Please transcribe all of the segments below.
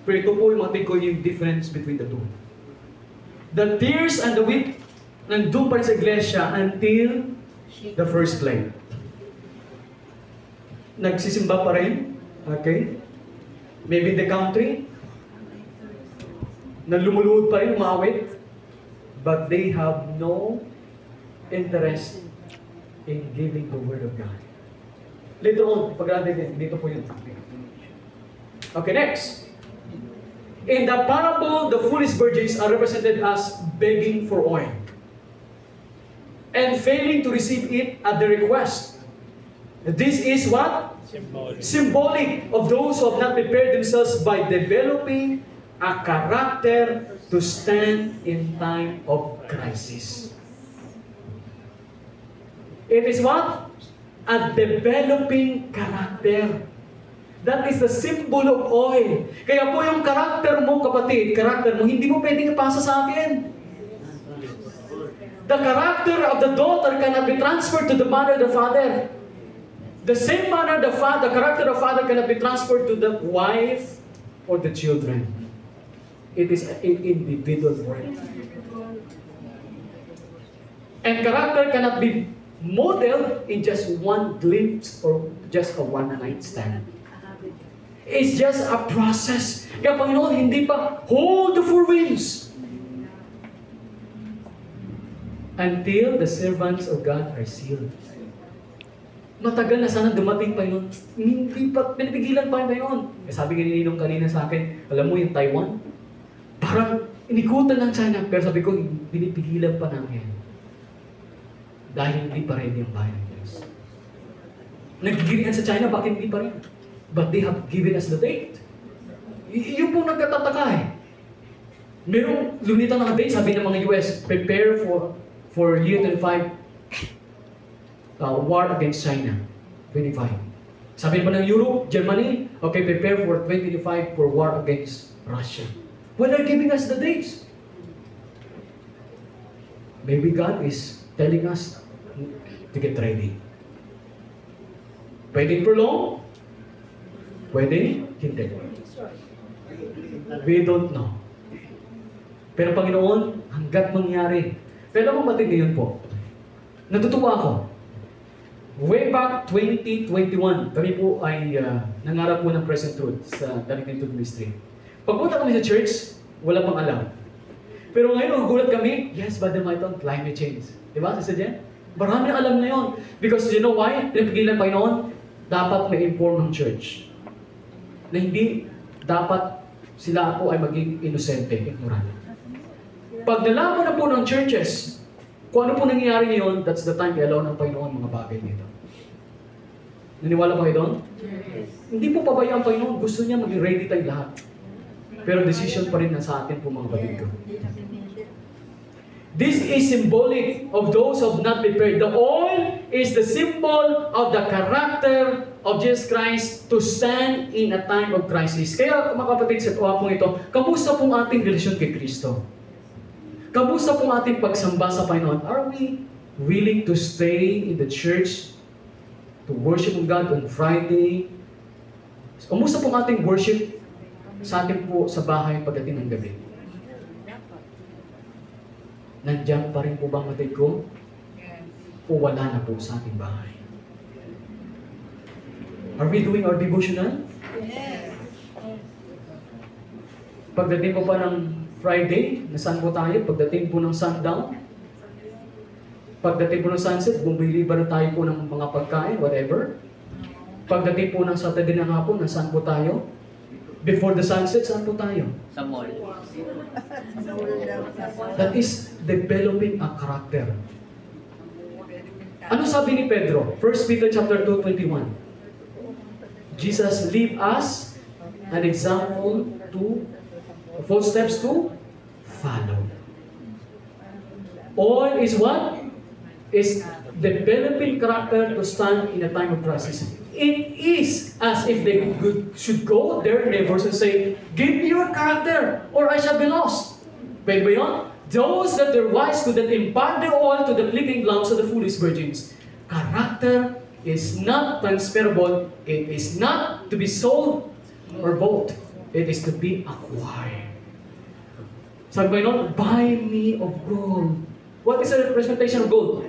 Pero ito po yung mga ko yung difference between the two. The tears and the weep nandun pa rin sa iglesia until the first plague. Nagsisimba pa rin. Okay? Maybe the country na lumuluhod pa rin, umawit. But they have no interest in giving the Word of God. Later on, pag-atin dito po yun. Okay, next. In the parable, the foolish virgins are represented as begging for oil and failing to receive it at the request. This is what? Symbolic of those who have not prepared themselves by developing a character to stand in time of crisis. It is what? A developing character. That is the symbol of oil. Kaya po yung karakter mo, kapatid, karakter mo, hindi mo pwedeng ipasa sa akin. The character of the daughter cannot be transferred to the mother or the father. The same manner the character of the father cannot be transferred to the wife or the children. It is an individual work. And character cannot be modeled in just one glimpse or just a one-night stand. It's just a process. Kaya Panginoon, hindi pa hold the four winds until the servants of God are sealed. Matagal na sana dumating pa yun. Hindi pa, pinipigilan pa yun. Sabi nga ni Ninong kanina sa akin, alam mo yung Taiwan? Parang inikutan ng China, pero sabi ko, pinipigilan pa namin. Dahil hindi pa rin yung bayan ng Diyos. Nagigirian sa China, bakit hindi pa rin? But they have given us the date. Yung pong nagkatataka eh. Merong lumitan ng date, sabi ng mga US, prepare for year 25, war against China. 25. Sabi pa ng Europe, Germany, okay, prepare for 2025 for war against Russia. When they're giving us the dates. Maybe God is telling us to get ready. Pwedeng prolong? Pwede? Hindi. We don't know. Pero Panginoon, hanggat mangyari. Pero kung matindi yun po, natutuwa ako. Way back 2021, kami po ay nangarap po ng present truth sa Daling Truth Ministry. Pagpunta kami sa church, wala pang alam. Pero ngayon, gulat kami, yes, Brother Maiton, climate change. Diba, Sister Jen? Marami na alam na yun. Because you know why? Pinapigilan pa noon, dapat may inform ng church. Na hindi dapat sila po ay maging inosente, ignorant. Pag nalaman na po ng churches, kung ano po nangyayari ngayon, that's the time i-allow ng Panginoon mga bagay dito. Naniwala ba kayo doon? Yes. Hindi po pabayaan ang Panginoon. Gusto niya maging ready tayong lahat. Pero decision pa rin na sa atin po mga batid ko. This is symbolic of those who have not prepared. The oil is the symbol of the character of Jesus Christ to stand in a time of crisis. Kaya mga kapatid, sa tuwa pong ito, kamusta pong ating relasyon kay Kristo? Kamusta pong ating pagsamba sa Panginoon? Are we willing to stay in the church to worship God on Friday? Kamusta pong ating worship sa atin po sa bahay pagdating ng gabi? Nandiyan pa rin po ba matay ko? O wala na po sa ating bahay? Are we doing our devotional? Yes. Pagdating po pa ng Friday, nasaan po tayo? Pagdating po ng sundown? Pagdating po ng sunset, bumili ba na tayo po ng mga pagkain, whatever? Pagdating po ng Saturday ng hapon, nasaan po tayo? Before the sunset, saan po tayo? Sa mall. That is developing a character. Ano sabi ni Pedro? 1 Peter chapter 2:21. Jesus leave us an example to footsteps to follow. All is what? Is developing character to stand in a time of crisis. It is as if they should go their neighbors and say, give me your character or I shall be lost. Pwede ba yun? Those that their wives couldn't impart their oil to the flickering lamps of the foolish virgins. Character is not transferable. It is not to be sold or bought. It is to be acquired. Sabi ba yun? Buy me of gold. What is the representation of gold?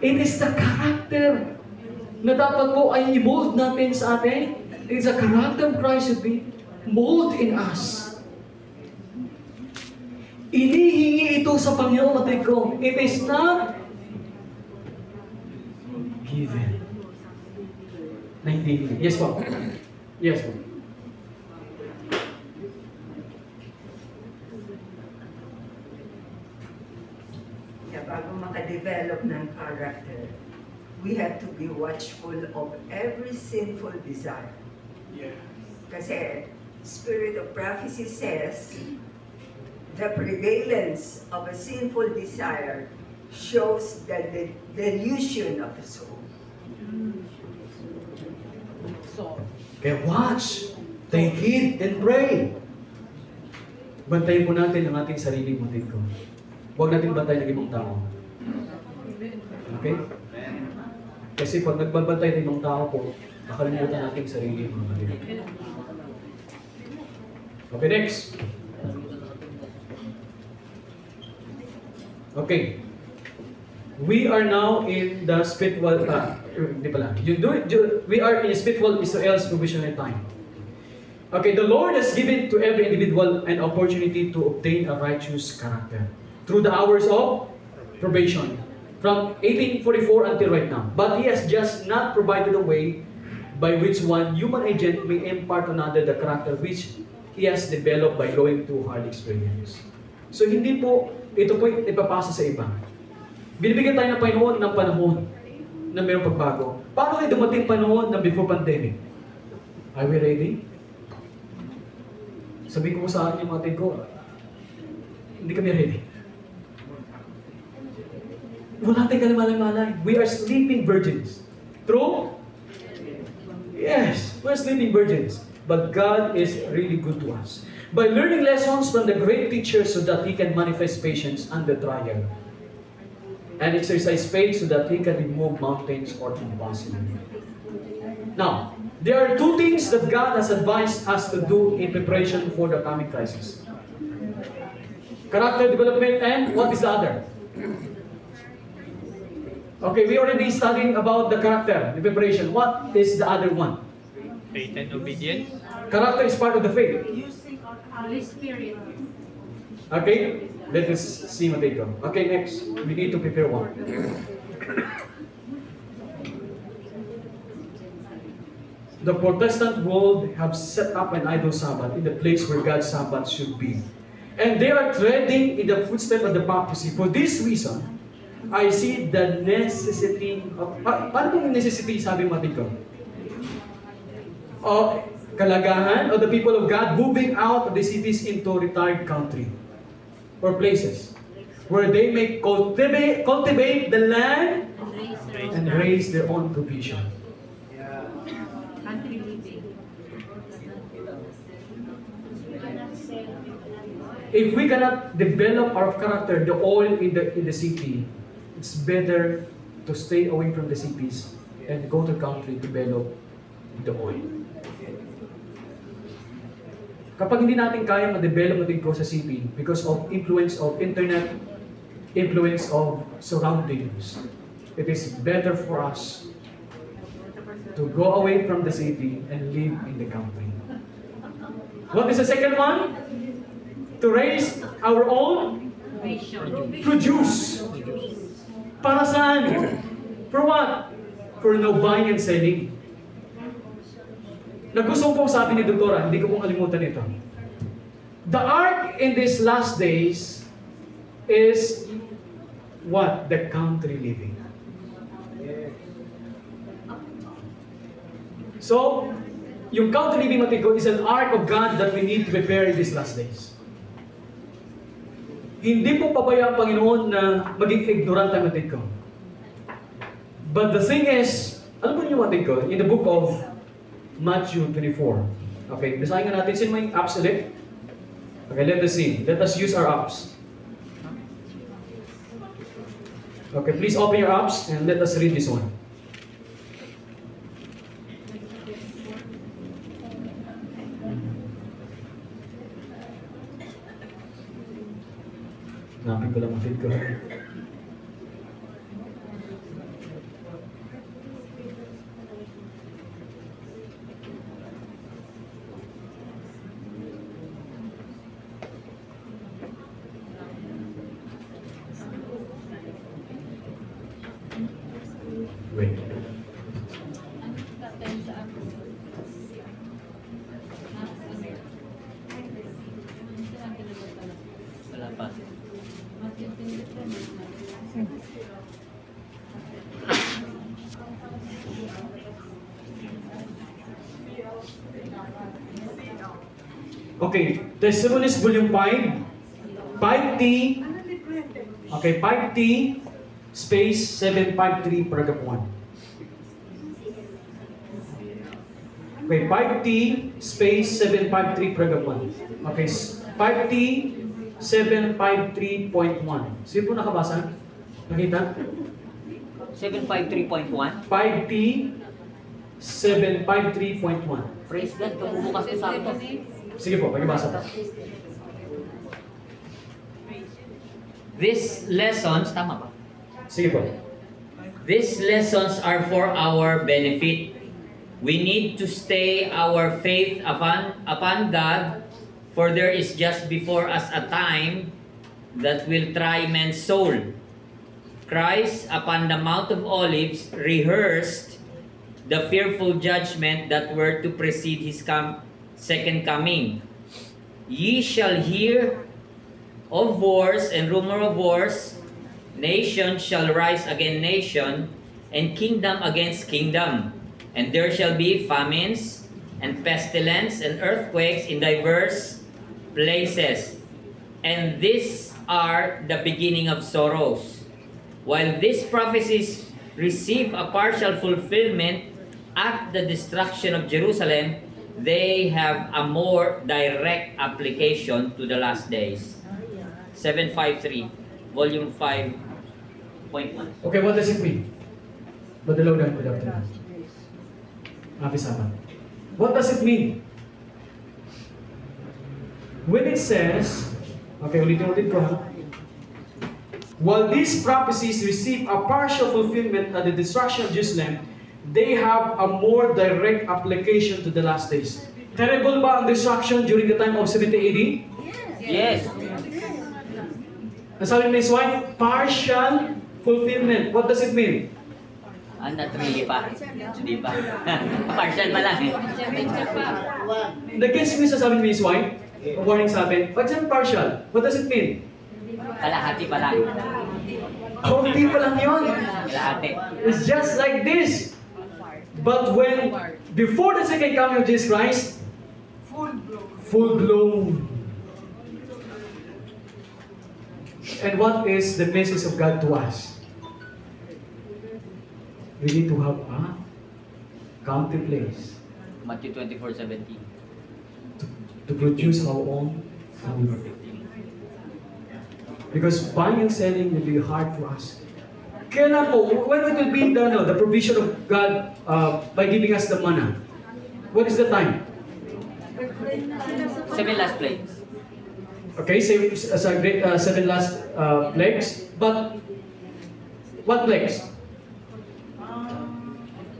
It is the character na dapat po ay i-mold natin sa atin. It is the character of Christ to be mold in us. Inihingi ito sa Panginoon, matid ko. It is not given. Na hindi. Yes po. Yes po. Kaya bago makadevelop ng character, we have to be watchful of every sinful desire. Yeah. Kasi Spirit of Prophecy says, the prevalence of a sinful desire shows the delusion of the soul. Kaya watch, take heed, and pray. Bantayin po natin ang ating sarili, matid ko. Huwag natin bantayin ng ibang tao. Okay? Kasi pag nagbabantay ng ibang tao po, nakalimutan natin sarili, mga matid. Okay, next. Okay. We are now in the spiritual, hindi pala. We are in spiritual Israel's provisional time. Okay, the Lord has given to every individual an opportunity to obtain a righteous character through the hours of probation, from 1844 until right now. But He has just not provided a way by which one human agent may impart on another the character which he has developed by going through hard experience. So hindi po, ito po ipapasa sa iba. Binibigyan tayo ng Panginoon ng panahon na mayroong pagbago. Paano kayo dumating panahon ng before pandemic? Are we ready? Sabihin ko sa akin yung mga ko, hindi kami ready. Wala tayong kalimalay-malay. We are sleeping virgins. True? Yes, we're sleeping virgins. But God is really good to us. By learning lessons from the great teachers so that He can manifest patience under trial. And exercise faith so that He can remove mountains or impossibility. Now, there are two things that God has advised us to do in preparation for the coming crisis. Character development and what is the other? Okay, we already studying about the character, the preparation. What is the other one? Faith and obedience. Character is part of the faith. Using our Holy Spirit. Okay, let us see what they go. Okay, next, we need to prepare one. The Protestant world have set up an idol Sabbath in the place where God's Sabbath should be. And they are treading in the footsteps of the papacy. For this reason, I see the necessity of... Paano yung necessity, sabi mo dito? Of kalagahan of the people of God moving out of the cities into retired country or places where they may cultivate the land and raise their own provision. Country living. If we cannot develop our character, the oil in the city, it's better to stay away from the cities and go to the country to develop the oil. Kapag hindi natin kaya ma-develop natin ko sa city because of influence of internet, influence of surroundings, it is better for us to go away from the city and live in the country. What is the second one? To raise our own produce. Para saan? For what? For no buying and selling. Nagusto ko sabi ni Doktora, hindi ko pong kalimutan ito. The art in these last days is what? The country living. So, yung country living matigo is an art of God that we need to prepare in these last days. Hindi po papaya ang Panginoon na maging ignorant ang matigo. But the thing is, alam mo yung matigo, in the book of Matthew 24. Okay, basahin nga natin. Sino may apps ulit? Okay, let us see. Let us use our apps. Okay, please open your apps and let us read this one. Hanapin ko lang ang feed ko. Wait. Wala pa. Okay, Testimonies Volume 5, 5T, okay, 5T, space 753, paragraph 1. Okay, 5T, space 753, paragraph 1. Okay, 5T, 753.1. Sino po nakabasa? Nakita? 753.1. 5T, 753.1. Praise God, tumubukas ko sa akin. Sige po, pakibasa po. These lessons, tama ba? Sige po. These lessons are for our benefit. We need to stay our faith upon God, for there is just before us a time that will try man's soul. Christ, upon the Mount of Olives, rehearsed the fearful judgment that were to precede his second coming. Ye shall hear of wars and rumor of wars. Nation shall rise against nation, and kingdom against kingdom. And there shall be famines, and pestilence, and earthquakes in diverse places. And these are the beginning of sorrows. While these prophecies receive a partial fulfillment at the destruction of Jerusalem, they have a more direct application to the last days. 753, volume 5.1. Okay, what does it mean? Badalaw na, good afternoon. What does it mean? When it says, okay, ulit ko ha. While these prophecies receive a partial fulfillment at the destruction of Jerusalem, they have a more direct application to the last days. Terrible ba ang destruction during the time of 70 AD? Yes. Nasabi ni Miss White, partial fulfillment. What does it mean? Not really pa. Hindi pa. Partial pa lang eh. Nag-guess mo yung sasabi ni Miss White? Warning sa atin. What's that partial? What does it mean? Kalahati pa lang. Kaunti pa lang yun. Kalahati. It's just like this. But when, before the second coming of Jesus Christ, full blown. And what is the message of God to us? We need to have a county place Matthew 24:17. to produce our own food. Because buying and selling will be hard for us. Kailan po, when it will be the provision of God by giving us the manna? What is the time? 7 last plagues. Okay, seven last plagues. But what plagues?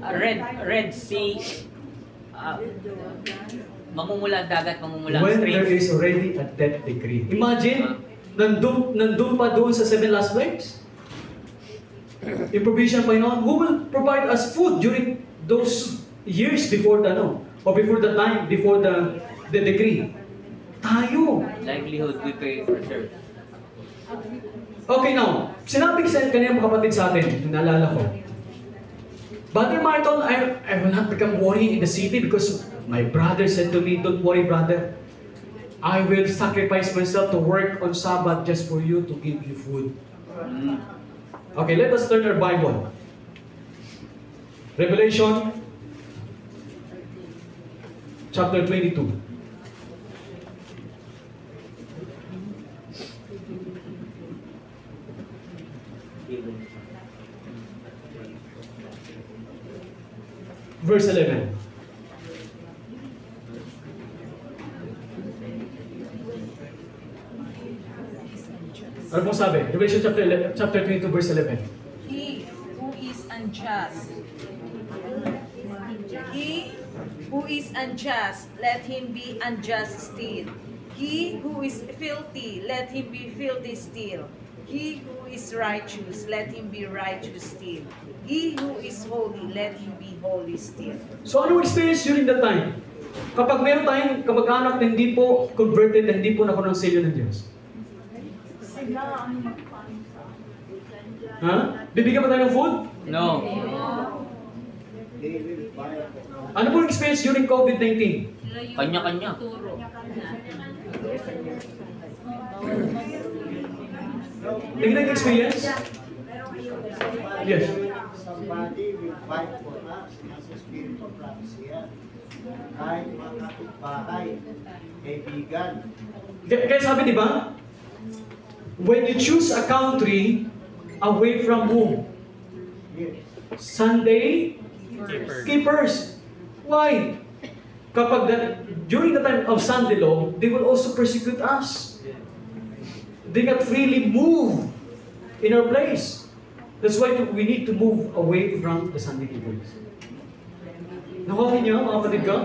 Red Sea, mamumula ang dagat, mamumula ang When there streams. is already a death decree. Imagine, nandun pa doon sa 7 last plagues. Yung provision pa yun, who will provide us food during those years before the or before the time, before the decree? Tayo. Livelihood we pay for serve. Okay now, sinabi sa kanina mga kapatid sa atin, naalala ko, Brother Martin, I will not become worry in the city because my brother said to me, don't worry brother, I will sacrifice myself to work on Sabbath just for you to give you food. Okay, let us turn our Bible. Revelation chapter 22. Verse 11. Ano pong sabi? Revelation chapter 22, verse 11. He who is unjust. He who is unjust, let him be unjust still. He who is filthy, let him be filthy still. He who is righteous, let him be righteous still. He who is holy, let him be holy still. So ano experience during that time? Kapag meron tayong kamag-anak na hindi po converted, na hindi po nakononsilyo ng Diyos. Ha? Bibigyan ba tayo ng food? No. Ano po yung experience during COVID-19? Kanya-kanya. Naging experience? Yes. Somebody will fight for us as a spirit of prophecy yan. Kahit mga kapitbahay, kaibigan. Kaya sabi, di ba? When you choose a country away from whom? Yes. Sunday keepers. Why? During the time of Sunday law, they will also persecute us. They can freely move in our place. That's why we need to move away from the Sunday keepers. Nakuha niyo, mga kapatid ko?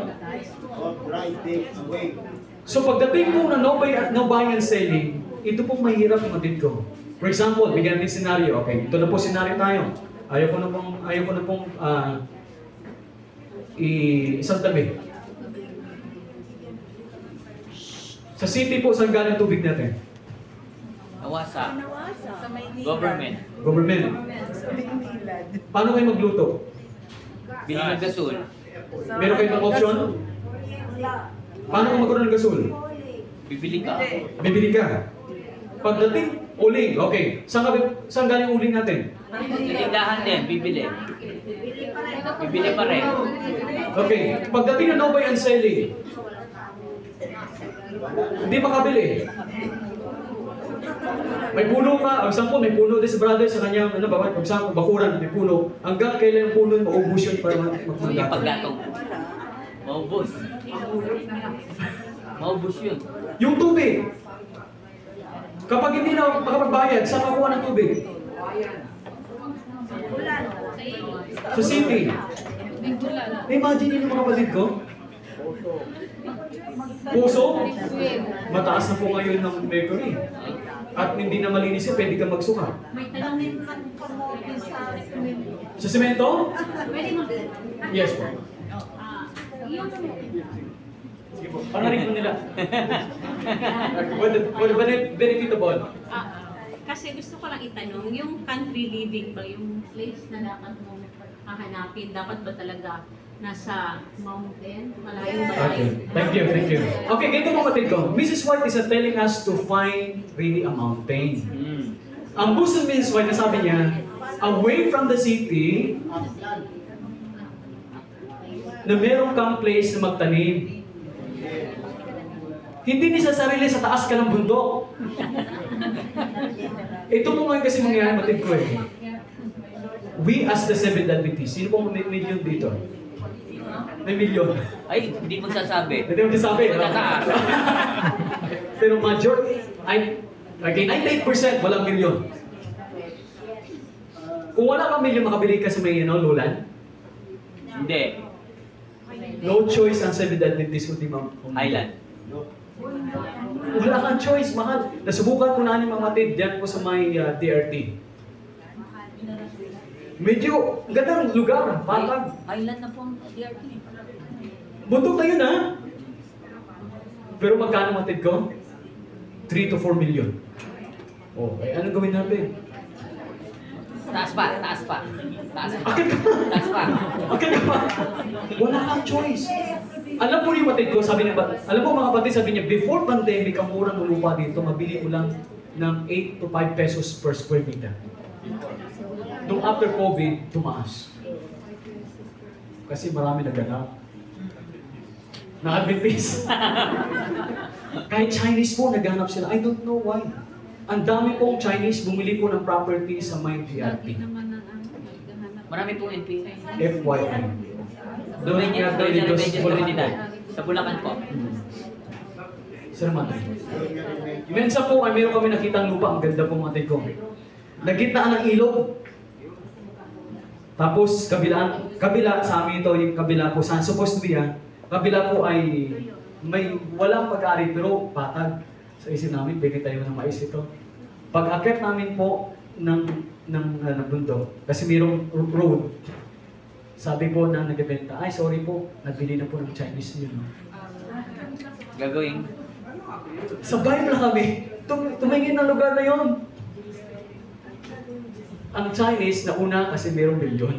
God drive them away. So pagdating po na no buying and selling, ito pong mahirap, mga kapatid ko. For example, bigyan natin scenario. Okay, ito na po scenario tayo. Ayaw ko na pong isang tabi. Sa city po, saan galing tubig natin? Nawasa. Sa Maynila. Government. Government. Sa Maynila. Paano kayo magluto? Bili ng gasol. Meron kayong option? Paano kung magkaroon ng gasol? Bibili ka. Bibili ka. Pagdating, uling. Okay. Saan galing uling natin? Tindahan din, bibili. Bibili pa rin. Okay. Pagdating ng no buy and selling, hindi makabili. May puno ka, ang sampo, may puno din si brother sa kanyang, kung saan, bakuran, may puno. Hanggang kailan yung puno, maubos yun para Yung magmagato. paggatong. Maubos. Maubos yun. Yung tubig. Kapag hindi na makapagbayad, saan makuha ng tubig? Sa city. Imagine yun mga kapatid ko. Puso? Mataas na po ngayon ng mercury. At hindi na malinis yan, pwede ka magsuka. May tanongin pa po sa semento. Sa semento? Pwede mo. Yes po. Yung Sige po, panarin ko nila. What benefit of all? kasi gusto ko lang itanong, yung country living ba, yung place na dapat mo hahanapin, dapat ba talaga nasa mountain, malayong Okay, malayo? thank you. Okay, ganito mga kapatid ko. Mrs. White is telling us to find really a mountain. Ang gusto ni Mrs. White, nasabi niya, away from the city, na meron kang place na magtanim. Hindi ni sa sarili sa taas ka ng bundok. Ito po ngayon kasi mangyayari, matid ko eh. We as the Seventh Adventists, sino pong may million dito? May million. Ay, hindi mo sasabi. Hindi mo sasabi. Hindi mo tataas. Pero majority, okay, 98% walang milyon. Kung wala kang milyon, makabili ka sa may lulan, Hindi. no choice ang Seventh Adventist kundi Highland. Wala kang choice, mahal. Nasubukan ko na ni mga matid dyan po sa may DRT. Medyo gandang lugar, patag. Highland na po ang DRT. Bundok na yun, ha? Pero magkano matid ko? 3 to 4 million. Oh, eh, anong gawin natin? Taas pa. Taas pa. Akin ka pa! Taas pa. Akin ka pa! Wala kang choice. Alam po yung matid ko, sabi niya, alam po mga kapatid, sabi niya, before pandemic, ang murang ng lupa dito, mabili mo lang ng 8 to 5 pesos per square meter. Nung after COVID, tumaas. Kasi marami naganap. Na-advertise. Kahit Chinese po, naghanap sila. I don't know why. Ang dami pong Chinese bumili po ng property sa may DRT. Marami pong NP. FYI. Doon niya, Religious Religious Comunidad. Sa Bulacan po. Sir Matay. Minsan po ay meron kami nakitang lupa, ang ganda po Matay ko. Nagitnaan ng ilog. Tapos kabila sa amin ito, yung kabila po, saan supposed to be kabila po ay may walang pag-aari pero patag. So isip namin, pwede tayo ng mais ito. Pag-akit namin po ng bundok, kasi mayroong road, sabi po ng nagbebenta, ay sorry po, nabili na po ng Chinese yun. Gagawin. Sabay na kami, tumingin ng lugar na yon. Ang Chinese, nauna kasi mayroong milyon.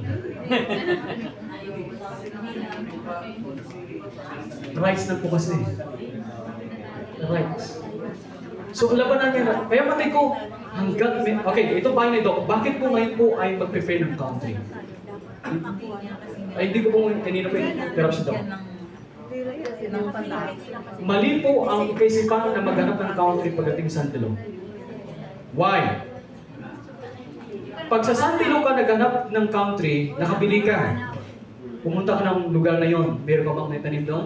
Rights na po kasi. Rights. So, laban namin na. Kaya pati ko, hanggang... Okay, ito pa ito. Bakit po ngayon po ay mag-prefer ng country? Ay, hindi ko po kanina po yung si Doc. Mali po ang kaisipan na maghanap ng country pagdating sa Santilo. Why? Pag sa Santilo ka naghanap ng country, nakabili ka. Pumunta ka ng lugar na yon, meron ka bang naitanim doon?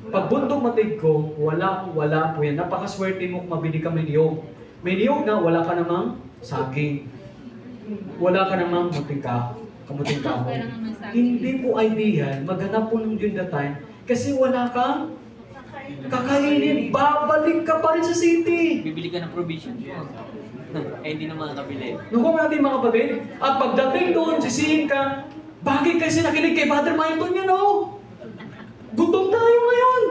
Pag bundok Matig ko, wala po yan. Napakaswerte mo kung mabili ka may niyog. May niyog na wala ka namang saging. Wala ka namang kamuting kahoy. Hindi po ideal, maghanap po ng during that time, kasi wala kang kakainin, babalik ka pa rin sa city. Bibili ka ng provision. Eh, hindi na makakabili. Naku natin mga kapatid, at pagdating doon, sisihin ka, bakit kasi nakinig kay Father Mayton yan o? Gutom tayo ngayon.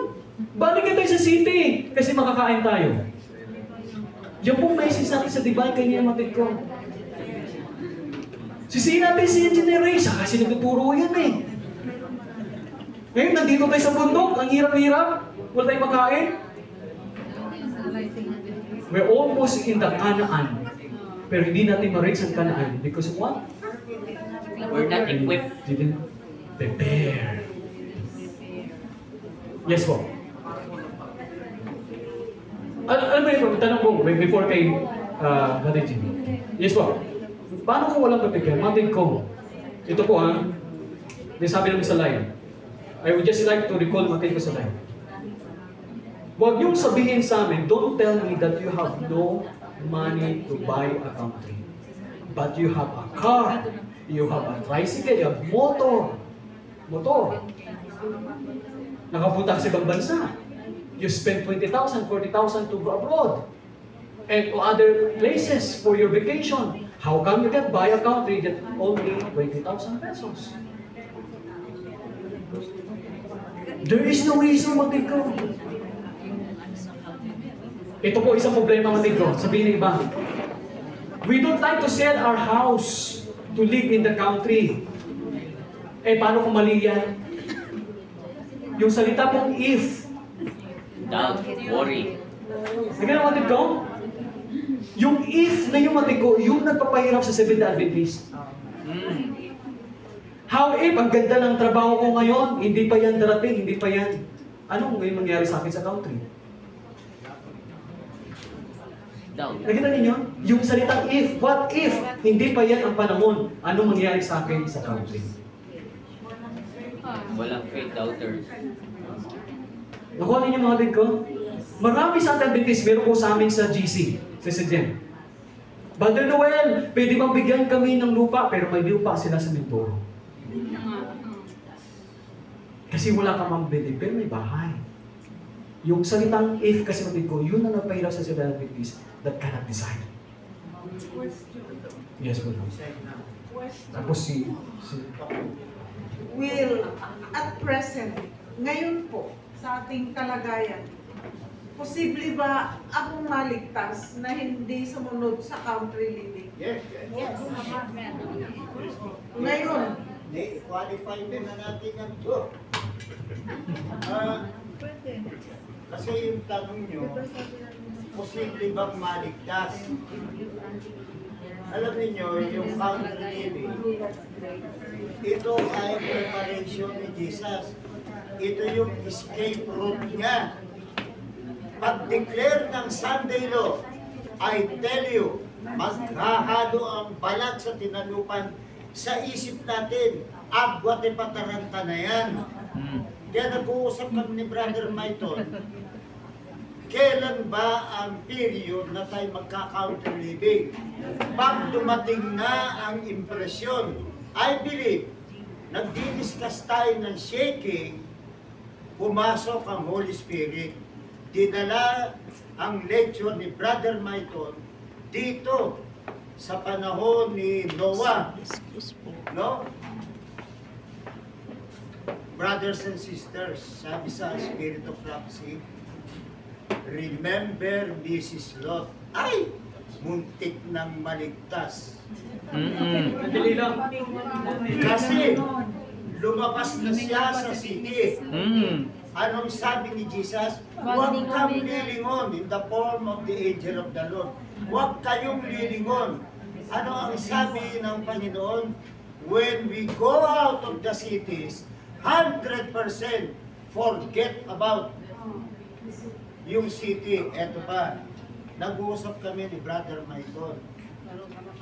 Balik ka tayo sa city, kasi makakain tayo. Yan pong message natin sa Divine kanina Matid ko. Sisihin natin si Engineer Ray, saka kasi nagtuturo yan eh. Ngayon, nandito tayo sa bundok, ang hirap-hirap, wala tayong makain. We're almost in the Canaan. Pero hindi natin ma-reach ang Canaan because of what? We're not equipped. Didn't prepare. Yes po. Alam mo yun, tanong ko before kay Brother Jimmy. Yes po. Paano kung walang prepare? Matin ko. Ito po sabi namin sa live. I would just like to recall matin ko sa live. Huwag niyong sabihin sa amin, don't tell me that you have no money to buy a country. But you have a car, you have a tricycle, you have motor. Nakapunta ka sa ibang bansa. You spend 20,000, 40,000 to go abroad. And to other places for your vacation. How come you can buy a country that only 20,000 pesos? There is no reason Matig ko. Ito po isang problema Matig ko. Sabihin ng iba. We don't like to sell our house to live in the country. Eh, paano kung mali yan? Yung salita pong if. Don't worry. Sige na Matig ko? Yung if na yung Matig ko, yung nagpapahirap sa Seventh-day Adventist. How if, ang ganda ng trabaho ko ngayon, hindi pa yan darating, hindi pa yan. Anong ngayon mangyari sa akin sa country? Nakita ninyo? Yung salitang if, what if, hindi pa yan ang panahon, anong mangyari sa akin sa country? Walang faith doubters. Nakuha ninyo mga din ko? Marami sa Adventist, meron po sa amin sa GC, sa Sedyen. Brother Noel, pwede bang bigyan kami ng lupa, pero may lupa sila sa Mindoro. Kasi wala ka mambili, pero may bahay. Yung salitang if kasi matid ko, yun na nagpahirap sa Seventh-day Adventist that cannot decide. Yes, po. Tapos si Will, at present, ngayon po, sa ating kalagayan, posible ba akong maligtas na hindi sumunod sa country living? Yes. Ngayon, qualify din na natin ang to. Kasi yung tanong nyo, posible bang maligtas? Alam niyo yung country living, ito ay preparation ni Jesus. Ito yung escape route niya. Pag-declare ng Sunday law, I tell you, maghahalo ang balat sa tinalupan sa isip natin. Agwat e pataranta na yan. Kaya nag-uusap kami ni Brother Maiton, kailan ba ang period na tayo magka-counter living? Pag dumating na ang impresyon, I believe, nagdi-discuss tayo ng shaking, pumasok ang Holy Spirit. Dinala ang lecture ni Brother Maiton dito sa panahon ni Noah. No? Brothers and sisters, sabi sa Spirit of Prophecy, remember Mrs. Lot. Ay! Muntik nang maligtas. Madali lang. Kasi lumabas na siya sa city. Anong sabi ni Jesus? Huwag kang lilingon in the form of the angel of the Lord. Huwag kayong lilingon. Ano ang sabi ng Panginoon? When we go out of the cities, 100% forget about yung city. Eto pa, nag-uusap kami ni Brother Maiton.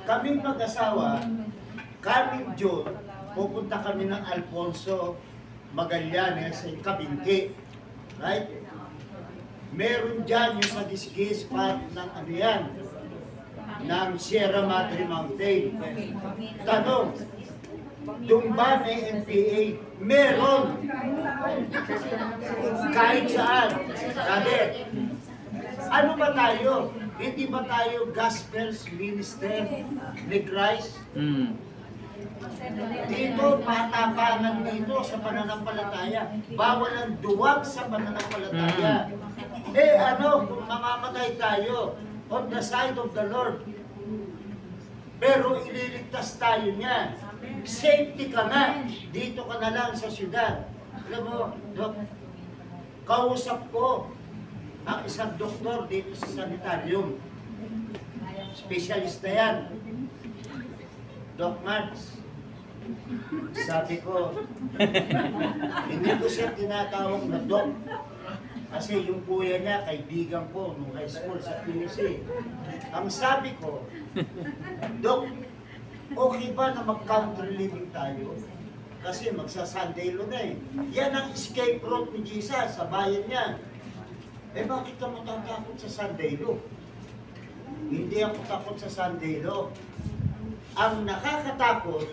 Kaming mag-asawa, kaming June, pupunta kami ng Alfonso Magallanes sa Kabinti. Right? Meron dyan yung sa disgis part ng ano yan, ng Sierra Madre Mountain. Tanong, doon ba may NPA? Meron. Kahit saan. Dali. Ano ba tayo? Hindi ba tayo gospel minister ni Christ? Dito, patapangan dito sa pananampalataya. Bawal ang duwag sa pananampalataya. Eh ano, kung mamamatay tayo on the side of the Lord, pero ililigtas tayo niya. Safety ka na. Dito ka na lang sa syudad. Alam mo, Dok, kausap ko ang isang doktor dito sa sanitarium. Specialista yan. Doc Marks. Sabi ko, hindi ko siya tinatawag na Doc. Kasi yung kuya niya, kaibigan ko nung high school sa PUC. Ang sabi ko, Doc, okay ba na mag-counter living tayo? Kasi magsa-Sunday lo na eh. Yan ang escape route ni Jesus sa bayan niya. Eh bakit ka matatakot sa Sunday lo? Hindi ako takot sa Sunday lo. Ang nakakatakot,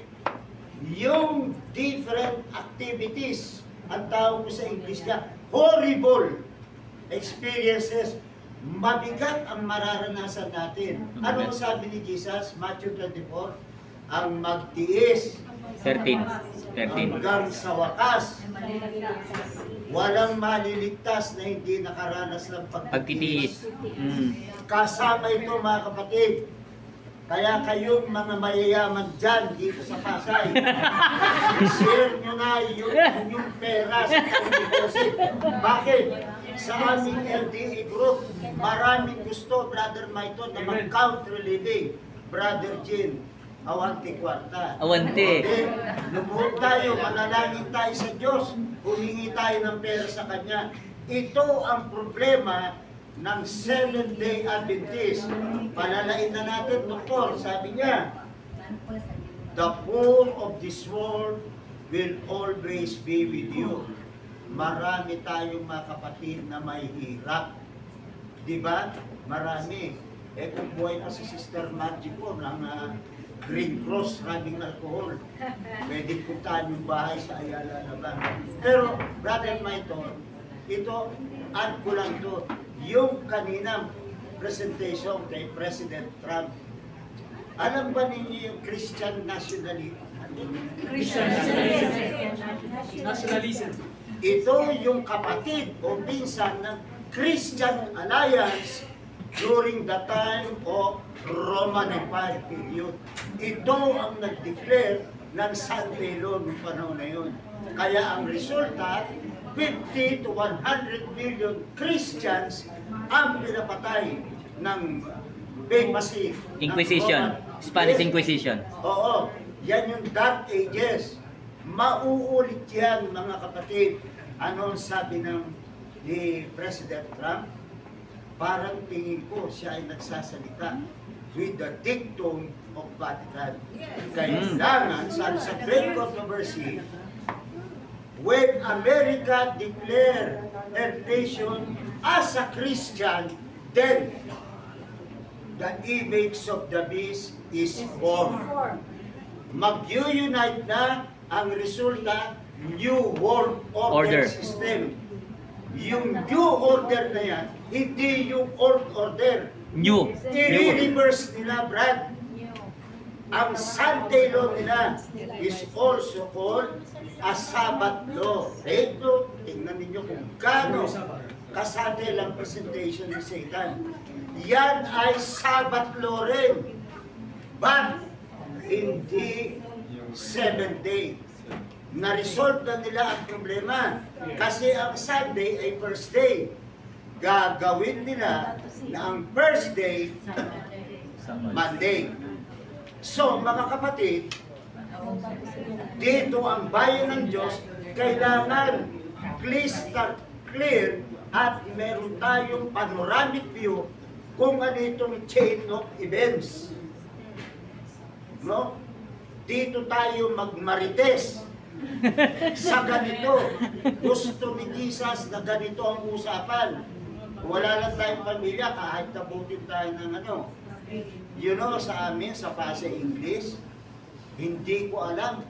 yung different activities, ang tawag ko sa English niya, horrible experiences, mabigat ang mararanasan natin. Ano ang sabi ni Jesus? Matthew 24, ang magtiis 13. hanggang sa wakas. Walang maliligtas na hindi nakaranas ng pagtitiis. Kasama ito mga kapatid. Kaya kayong mga mayayaman dyan dito sa Pasay, share nyo na yung pera sa deposit. Bakit? Sa aming LDA group, maraming gusto, Brother Maiton, na mag-counter living. Brother Jin, awante kwarta. Awante. Lumuhod tayo, manalangin tayo sa Diyos, humingi tayo ng pera sa Kanya. Ito ang problema ng Seventh-day Adventist. Palalain na natin, doktor, sabi niya, the poor of this world will always be with you. Marami tayong mga kapatid na may hirap. Diba? Marami. Eh kung buhay na si Sister Margie ko ng Green Cross, running alcohol, pwede puntahan yung bahay sa Ayala na ba? Pero, Brother Maiton, ito, add ko lang to, yung kaninang presentation kay President Trump. Alam ba ninyo yung Christian nationalism? Nationalism. Ito yung kapatid o pinsan ng Christian Alliance during the time of Roman Empire period. Ito ang nag-declare ng Sunday Law noong panahon na yun. Kaya ang resulta, 50 to 100 million Christians ang pinapatay ng papacy. Inquisition. Spanish Inquisition. Oo. Yan yung Dark Ages. Mauulit yan, mga kapatid. Ano ang sabi ni President Trump? Parang tingin ko siya ay nagsasalita with the dictum of Vatican. Kailangan, sabi sa Great Controversy, when America declared her nation as a Christian, then the image of the beast is formed. Mag-unite na ang resulta, New World Order System. Yung New Order na yan, hindi yung Old Order. New. I-reverse nila, Brad. Ang Sunday law nila is also called a Sabbath law. Ito, tingnan ninyo kung gaano kasade lang presentation ni Satan. Yan ay Sabbath law rin. But, hindi 7th day. Na-resolve na nila ang problema. Kasi ang Sunday ay first day. Gagawin nila na ang first day, Monday. So, mga kapatid, dito ang bayan ng Diyos, kailangan clear at meron tayong panoramic view kung ano itong chain of events. No? Dito tayo magmarites sa ganito. Gusto ni Jesus na ganito ang usapan. Wala lang tayong pamilya, kahit tabutin tayo ng ano. You know, sa amin, sa Pase English, hindi ko alam,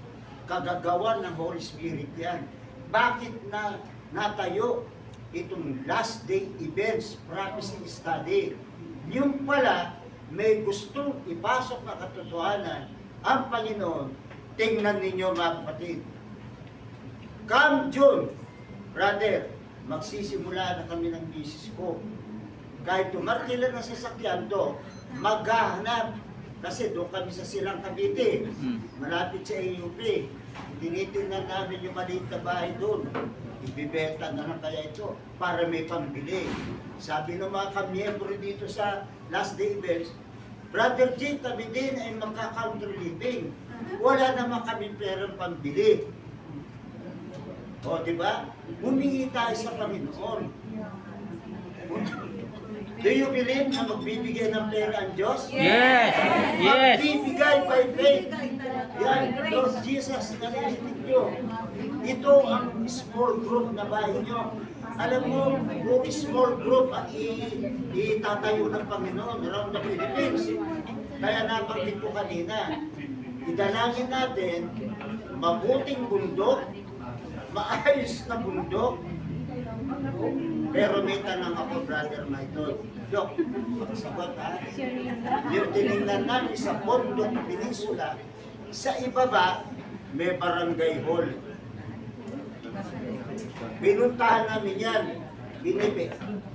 kagagawan ng Holy Spirit yan. Bakit na natayo itong last day events, prophecy study? Yung pala, may gustong ipasok na katotohanan ang Panginoon. Tingnan ninyo mga kapatid. Come June, brother, magsisimula na kami ng misis ko. Kahit tumarkila na sasakyan do, maghahanap. Kasi doon kami sa Silang Cavite, malapit sa AUP. Tinitingnan namin yung maliit na bahay doon. Ibibenta na lang kaya ito para may pambili. Sabi ng mga kamiyembro dito sa last day events, Brother G, kami din ay magka-counter living. Wala naman kami perang pambili. O, di ba? Humingi tayo sa Panginoon. Do you believe na magbibigay ng pera ang Diyos? Yes! Yes! Magbibigay by faith. Yan, Lord Jesus, narinig nyo. Ito ang small group na bahay nyo. Alam mo, kung small group ang itatayo ng Panginoon around the Philippines. Kaya nabanggit ko kanina, idalangin natin mabuting bundok, maayos na bundok. Pero may tanong ako, Brother Michael. Dok, magsagot ha? Yung tinignan namin sa Bondok Peninsula, sa ibaba, may barangay hall. Pinuntahan namin yan.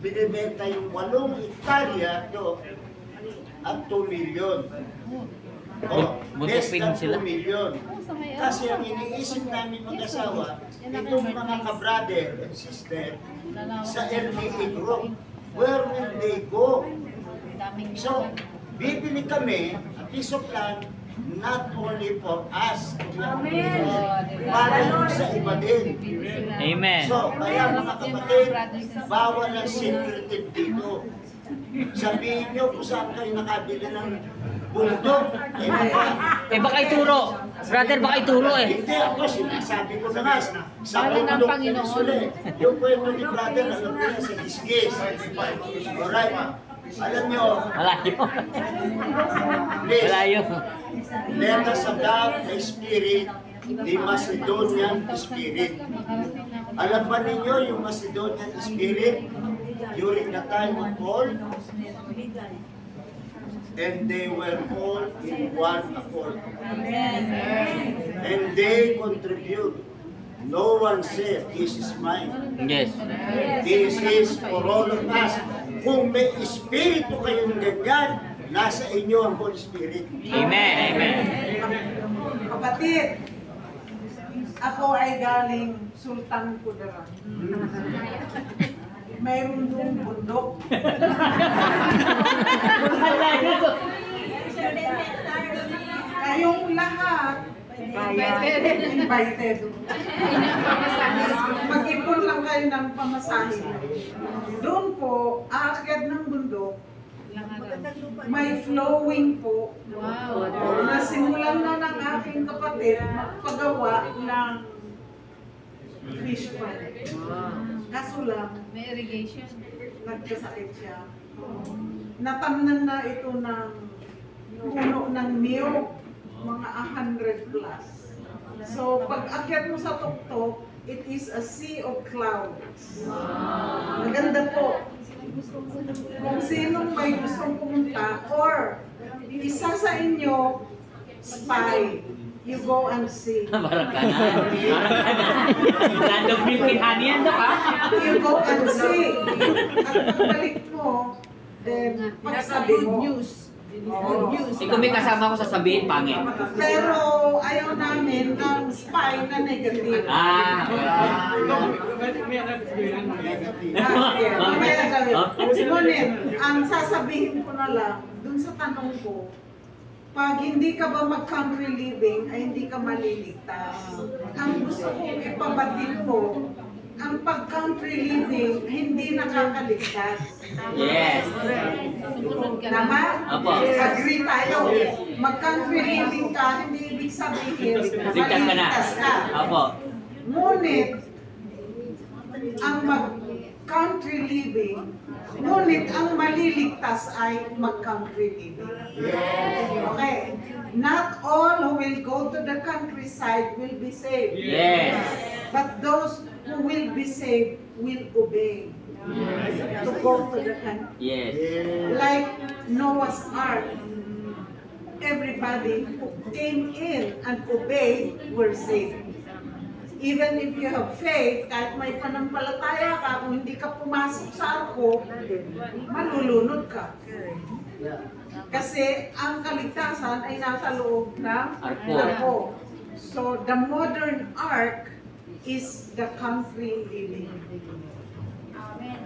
Binibenta yung 8 hektarya do at 2 million. Less than 2 million. Kasi ang iniisip namin mag-asawa, itong mga ka-brother and sister sa LDA group, where will they go? So, bibili kami a piece of land not only for us, para sa iba din. Amen. So, kaya mga kapatid, bawal ang secretive dito. Sabihin nyo kung saan kayo nakabili ng bundok. Baka ituro. Brother, baka ituro eh. Hindi ako, sinasabi ko na nga, sa bundok Peninsula. Yung kwento ni brother, alam ko na sa Gisgis. Alright. Alam nyo, Malayo. please, Malayo. let us adopt the spirit, the Macedonian spirit. Alam ba ninyo yung Macedonian spirit during the time of Paul? And they were all in one accord. And they contribute. No one said, this is mine. Yes. This is for all of us. Kung may espiritu kayong ganyan, nasa inyo ang Holy Spirit. Amen. Amen. Kapatid, ako ay galing Sultan Kudarat. Mayroon doon bundok. Kayong lahat, invited. Mag-ipon lang kayo ng pamasahe. Doon po, aakyat ng bundok, may flowing po. Nasimulan na ng aking kapatid magpagawa ng fish pan. Kaso lang, May irrigation. nagkasakit siya. Natamnan na ito ng puno ng niyog, mga 100 plus. So, pag akyat mo sa tuktok, it is a sea of clouds. Maganda po. Kung sinong may gustong pumunta, or isa sa inyo, spy, you go and see. Parang kanan. Random pinkihan yan, ha? You go and see. At pagbalik mo, then pagsabi mo. Good news. Kung may kasama ko sasabihin, pangit. Pero ayaw namin ng spy na negative. Ah. Mamaya na gawin. Ngunit, ang sasabihin ko na lang, dun sa tanong ko, pag hindi ka ba mag-country living, ay hindi ka maliligtas. Ang gusto kong ipabatid ko, ang pag-country living, hindi nakakaligtas. Yes. Tama? Apo. Agree tayo. Mag-country living ka, hindi ibig sabihin, Ligtas ka na. maliligtas ka. Opo. Ngunit, ang mag-country living, ngunit ang maliligtas ay mag-country living. Okay. Not all who will go to the countryside will be saved. Yes. But those who will be saved will obey to go to the country. Yes. Like Noah's Ark. Everybody who came in and obeyed were saved. Even if you have faith, kahit may panampalataya ka, kung hindi ka pumasok sa arko, malulunod ka. Kasi ang kaligtasan ay nasa loob ng arko. So the modern ark is the country living. Amen.